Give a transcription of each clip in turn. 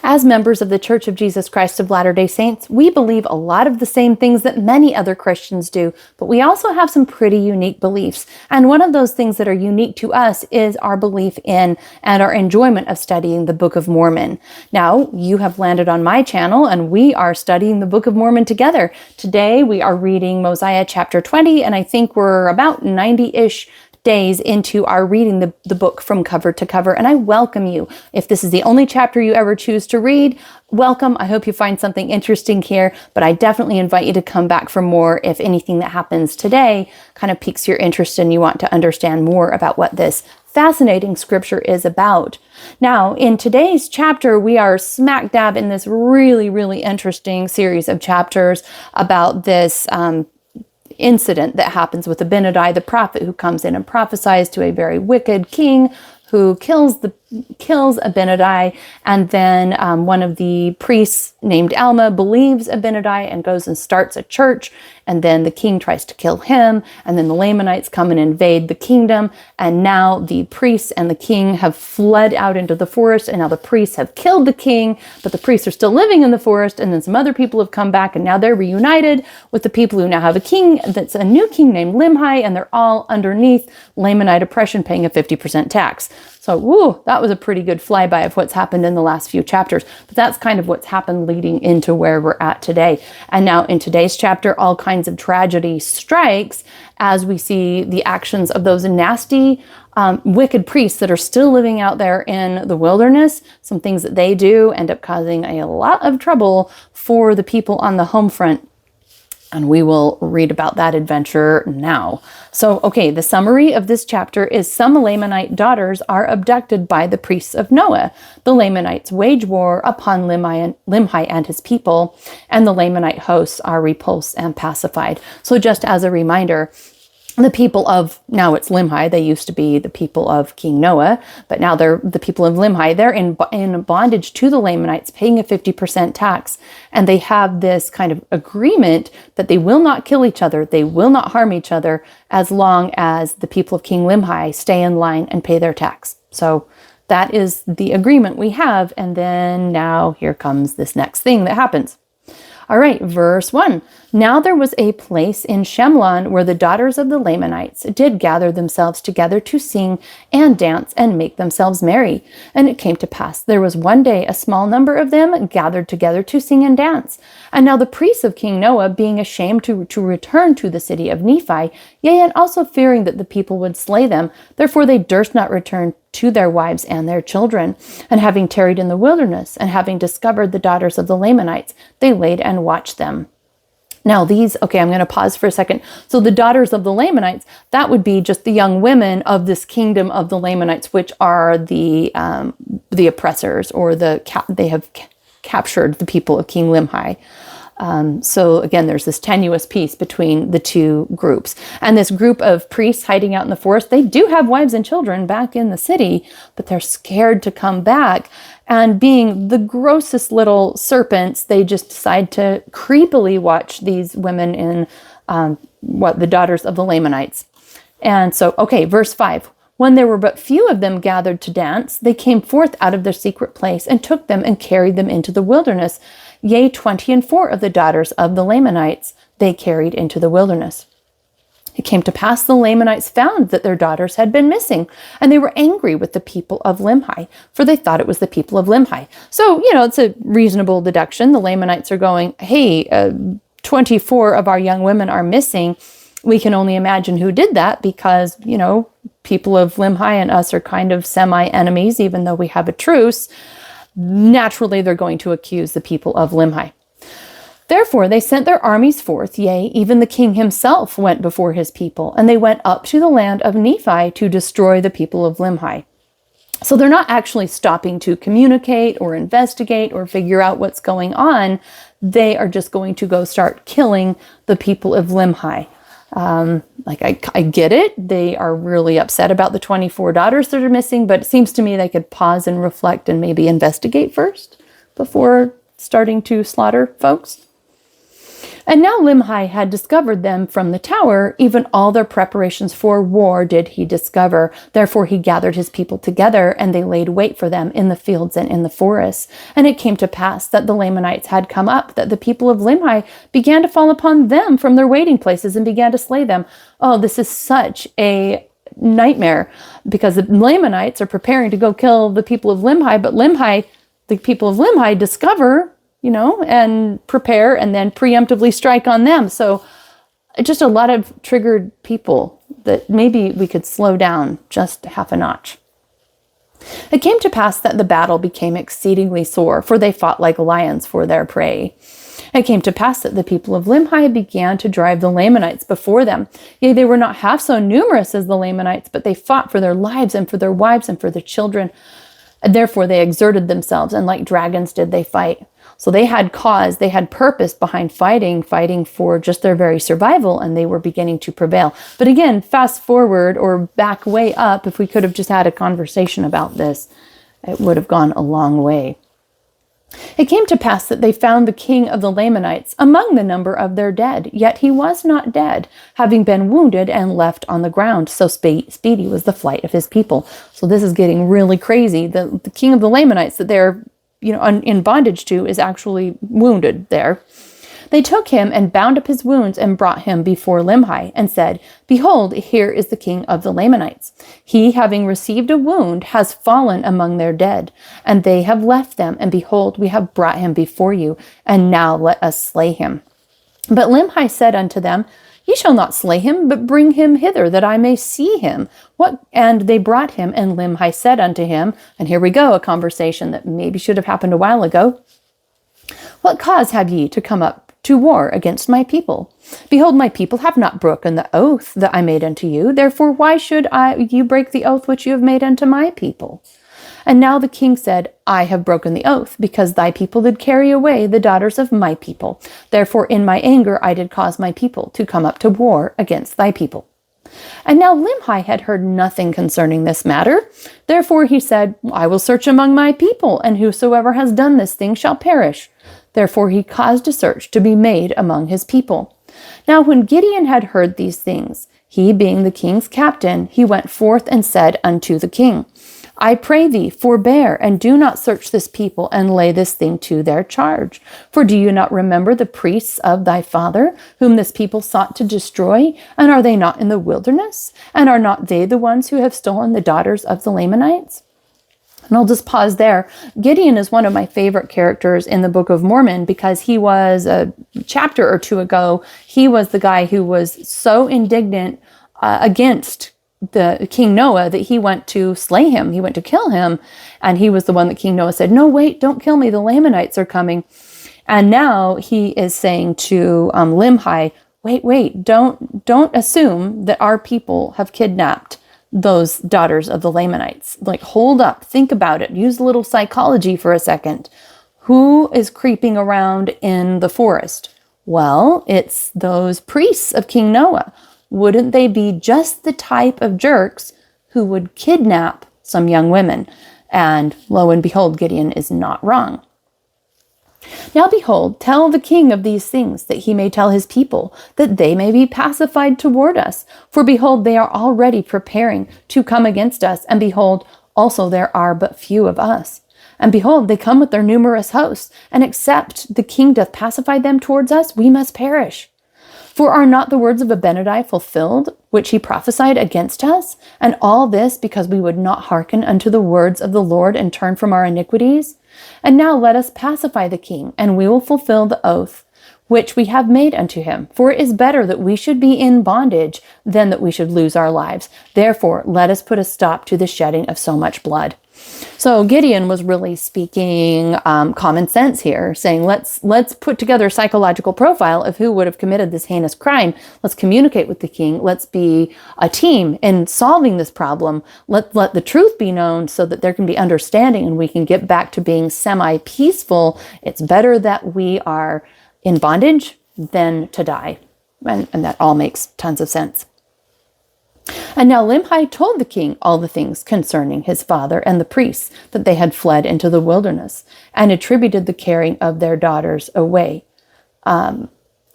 As members of the Church of Jesus Christ of Latter-day Saints, we believe a lot of the same things that many other Christians do, but we also have some pretty unique beliefs. And one of those things that are unique to us is our belief in and our enjoyment of studying the Book of Mormon. Now, you have landed on my channel and we are studying the Book of Mormon together. Today, we are reading Mosiah Chapter 20, and I think we're about 90-ish days into our reading the book from cover to cover, and I welcome you. If this is the only chapter you ever choose to read, welcome. I hope you find something interesting here, but I definitely invite you to come back for more if anything that happens today kind of piques your interest and you want to understand more about what this fascinating scripture is about. Now, in today's chapter, we are smack dab in this really, really interesting series of chapters about this incident that happens with Abinadi, the prophet, who comes in and prophesies to a very wicked king who kills Abinadi, and then one of the priests named Alma believes Abinadi and goes and starts a church, and then the king tries to kill him, and then the Lamanites come and invade the kingdom, and now the priests and the king have fled out into the forest, and now the priests have killed the king, but the priests are still living in the forest, and then some other people have come back, and now they're reunited with the people who now have a king that's a new king named Limhi, and they're all underneath Lamanite oppression, paying a 50% tax. So, woo, that was a pretty good flyby of what's happened in the last few chapters. But that's kind of what's happened leading into where we're at today. And now in today's chapter, all kinds of tragedy strikes as we see the actions of those nasty, wicked priests that are still living out there in the wilderness. Some things that they do end up causing a lot of trouble for the people on the home front. And we will read about that adventure now. So, okay, the summary of this chapter is some Lamanite daughters are abducted by the priests of Noah. The Lamanites wage war upon Limhi and his people, and the Lamanite hosts are repulsed and pacified. So just as a reminder, the people of, now it's Limhi, they used to be the people of King Noah, but now they're the people of Limhi. They're in bondage to the Lamanites, paying a 50% tax. And they have this kind of agreement that they will not kill each other, they will not harm each other, as long as the people of King Limhi stay in line and pay their tax. So that is the agreement we have. And then now here comes this next thing that happens. All right, verse 1. Now there was a place in Shemlon where the daughters of the Lamanites did gather themselves together to sing and dance and make themselves merry. And it came to pass, there was one day a small number of them gathered together to sing and dance. And now the priests of King Noah, being ashamed to return to the city of Nephi, yea, and also fearing that the people would slay them, therefore they durst not return to their wives and their children. And having tarried in the wilderness, and having discovered the daughters of the Lamanites, they laid and watched them. Now these, okay, I'm going to pause for a second. So the daughters of the Lamanites, that would be just the young women of this kingdom of the Lamanites, which are the oppressors, or they have captured the people of King Limhi. So again, there's this tenuous piece between the two groups. And this group of priests hiding out in the forest, they do have wives and children back in the city, but they're scared to come back. And being the grossest little serpents, they just decide to creepily watch these women in the daughters of the Lamanites. And so, okay, verse 5. When there were but few of them gathered to dance, they came forth out of their secret place and took them and carried them into the wilderness. Yea, 24 of the daughters of the Lamanites they carried into the wilderness. It came to pass the Lamanites found that their daughters had been missing, and they were angry with the people of Limhi, for they thought it was the people of Limhi. So, it's a reasonable deduction. The Lamanites are going, hey, 24 of our young women are missing. We can only imagine who did that because, people of Limhi and us are kind of semi-enemies, even though we have a truce. Naturally, they're going to accuse the people of Limhi. Therefore, they sent their armies forth, yea, even the king himself went before his people, and they went up to the land of Nephi to destroy the people of Limhi. So they're not actually stopping to communicate or investigate or figure out what's going on. They are just going to go start killing the people of Limhi. I get it. They are really upset about the 24 daughters that are missing, but it seems to me they could pause and reflect and maybe investigate first before starting to slaughter folks. And now Limhi had discovered them from the tower. Even all their preparations for war did he discover. Therefore he gathered his people together, and they laid wait for them in the fields and in the forests. And it came to pass that the Lamanites had come up, that the people of Limhi began to fall upon them from their waiting places and began to slay them. Oh, this is such a nightmare, because the Lamanites are preparing to go kill the people of Limhi, but the people of Limhi discover, and prepare and then preemptively strike on them. So just a lot of triggered people that maybe we could slow down just half a notch. It came to pass that the battle became exceedingly sore, for they fought like lions for their prey. It came to pass that the people of Limhi began to drive the Lamanites before them. Yea, they were not half so numerous as the Lamanites, but they fought for their lives and for their wives and for their children. And therefore they exerted themselves, and like dragons did they fight. So they had cause, they had purpose behind fighting for just their very survival, and they were beginning to prevail. But again, fast forward or back way up, if we could have just had a conversation about this, it would have gone a long way. It came to pass that they found the king of the Lamanites among the number of their dead, yet he was not dead, having been wounded and left on the ground. So speedy was the flight of his people. So this is getting really crazy. The king of the Lamanites that they're in bondage to is actually wounded there. They took him and bound up his wounds and brought him before Limhi and said, Behold, here is the king of the Lamanites. He, having received a wound, has fallen among their dead, and they have left them. And behold, we have brought him before you, and now let us slay him. But Limhi said unto them, Ye shall not slay him, but bring him hither, that I may see him. And they brought him, and Limhi said unto him, and here we go, a conversation that maybe should have happened a while ago. What cause have ye to come up to war against my people? Behold, my people have not broken the oath that I made unto you. Therefore, why should you break the oath which you have made unto my people? And now the king said, I have broken the oath, because thy people did carry away the daughters of my people. Therefore, in my anger, I did cause my people to come up to war against thy people. And now Limhi had heard nothing concerning this matter. Therefore he said, I will search among my people, and whosoever has done this thing shall perish. Therefore he caused a search to be made among his people. Now when Gideon had heard these things, he being the king's captain, he went forth and said unto the king, I pray thee, forbear, and do not search this people, and lay this thing to their charge. For do you not remember the priests of thy father, whom this people sought to destroy? And are they not in the wilderness? And are not they the ones who have stolen the daughters of the Lamanites? And I'll just pause there. Gideon is one of my favorite characters in the Book of Mormon, because he was, a chapter or two ago, he was the guy who was so indignant against the King Noah that he went to slay him. He went to kill him. And he was the one that King Noah said, no, wait, don't kill me. The Lamanites are coming. And now he is saying to Limhi, wait, don't assume that our people have kidnapped those daughters of the Lamanites. Like, hold up, think about it. Use a little psychology for a second. Who is creeping around in the forest? Well, it's those priests of King Noah. Wouldn't they be just the type of jerks who would kidnap some young women? And lo and behold, Gideon is not wrong. Now behold, tell the king of these things, that he may tell his people, that they may be pacified toward us. For behold, they are already preparing to come against us. And behold, also there are but few of us. And behold, they come with their numerous hosts. And except the king doth pacify them towards us, we must perish. For are not the words of Abinadi fulfilled, which he prophesied against us? And all this because we would not hearken unto the words of the Lord, and turn from our iniquities? And now let us pacify the king, and we will fulfill the oath which we have made unto him. For it is better that we should be in bondage than that we should lose our lives. Therefore, let us put a stop to the shedding of so much blood. So Gideon was really speaking common sense here, saying, let's put together a psychological profile of who would have committed this heinous crime. Let's communicate with the king. Let's be a team in solving this problem. Let the truth be known so that there can be understanding and we can get back to being semi-peaceful. It's better that we are in bondage than to die. And that all makes tons of sense. And now Limhi told the king all the things concerning his father and the priests, that they had fled into the wilderness, and attributed the carrying of their daughters away.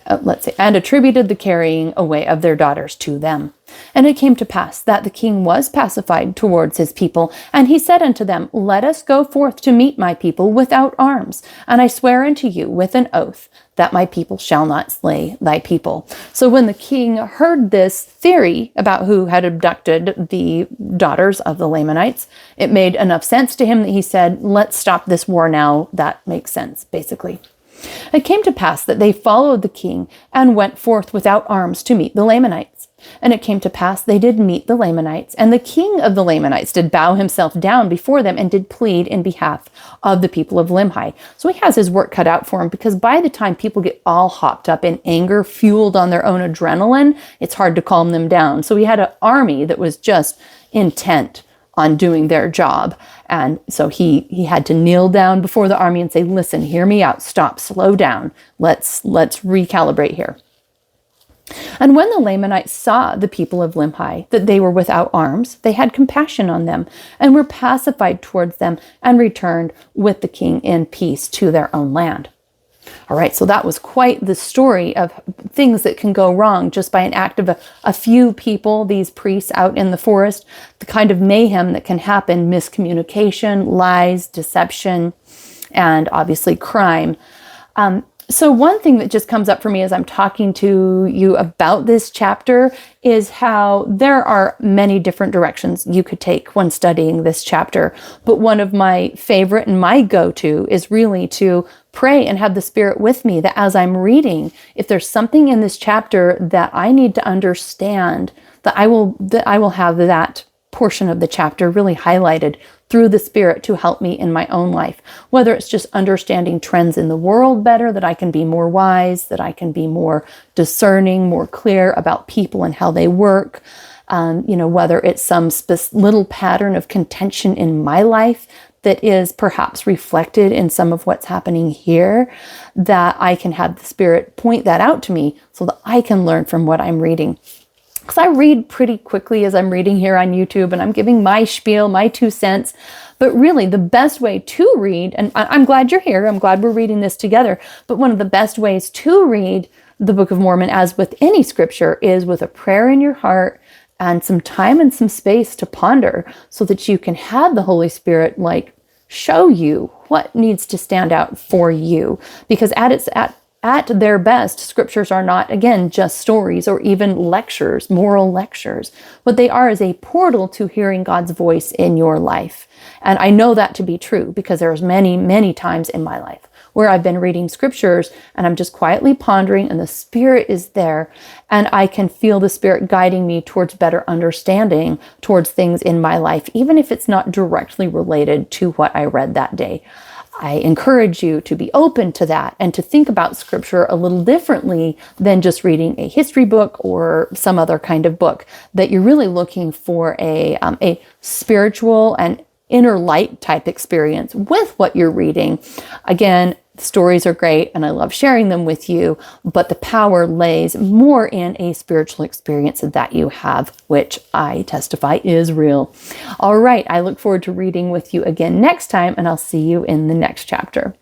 and attributed the carrying away of their daughters to them. And it came to pass that the king was pacified towards his people, and he said unto them, Let us go forth to meet my people without arms, and I swear unto you with an oath that my people shall not slay thy people. So when the king heard this theory about who had abducted the daughters of the Lamanites, it made enough sense to him that he said, let's stop this war now. That makes sense, basically. It came to pass that they followed the king and went forth without arms to meet the Lamanites. And it came to pass they did meet the Lamanites, and the king of the Lamanites did bow himself down before them and did plead in behalf of the people of Limhi. So he has his work cut out for him, because by the time people get all hopped up in anger, fueled on their own adrenaline, it's hard to calm them down. So he had an army that was just intent on doing their job. And so he had to kneel down before the army and say, listen, hear me out, stop, slow down, let's recalibrate here. And when the Lamanites saw the people of Limhi, that they were without arms, they had compassion on them and were pacified towards them and returned with the king in peace to their own land. All right, so that was quite the story of things that can go wrong just by an act of a few people, these priests out in the forest, the kind of mayhem that can happen, miscommunication, lies, deception, and obviously crime. So one thing that just comes up for me as I'm talking to you about this chapter is how there are many different directions you could take when studying this chapter. But one of my favorite and my go-to is really to pray and have the Spirit with me, that as I'm reading, if there's something in this chapter that I need to understand, that I will have that portion of the chapter really highlighted through the Spirit to help me in my own life. Whether it's just understanding trends in the world better, that I can be more wise, that I can be more discerning, more clear about people and how they work. Whether it's some little pattern of contention in my life that is perhaps reflected in some of what's happening here, that I can have the Spirit point that out to me so that I can learn from what I'm reading. Because I read pretty quickly as I'm reading here on YouTube, and I'm giving my spiel, my 2 cents. But really, the best way to read, and I'm glad you're here, I'm glad we're reading this together, but one of the best ways to read the Book of Mormon, as with any scripture, is with a prayer in your heart and some time and some space to ponder, so that you can have the Holy Spirit show you what needs to stand out for you. Because at their best, scriptures are not, again, just stories or even lectures, moral lectures. What they are is a portal to hearing God's voice in your life. And I know that to be true because there's many, many times in my life where I've been reading scriptures and I'm just quietly pondering and the Spirit is there and I can feel the Spirit guiding me towards better understanding towards things in my life, even if it's not directly related to what I read that day. I encourage you to be open to that and to think about scripture a little differently than just reading a history book or some other kind of book, that you're really looking for a spiritual and inner light type experience with what you're reading. Again, stories are great and I love sharing them with you, but the power lays more in a spiritual experience that you have, which I testify is real. All right, I look forward to reading with you again next time, and I'll see you in the next chapter.